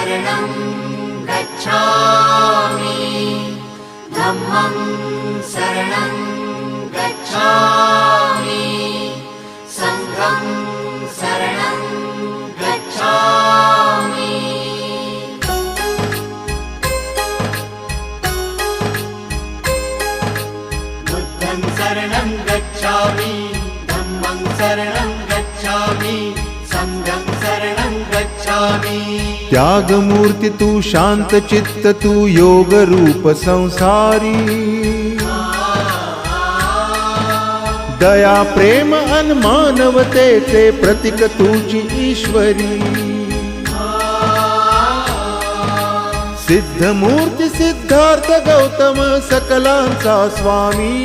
शरणं गच्छामि धम्मं शरणं गच्छामि संघं शरणं गच्छामि बुद्धं शरणं गच्छामि धम्मं शरणं गच्छामि संघं शरणं गच्छामि। त्यागमूर्ती तू शांत चित्त तू योग रूप संसारी दया प्रेम अन मानवतेचे प्रतीक तुझी ईश्वरी सिद्धमूर्ती सिद्धार्थ गौतम सकलांचा स्वामी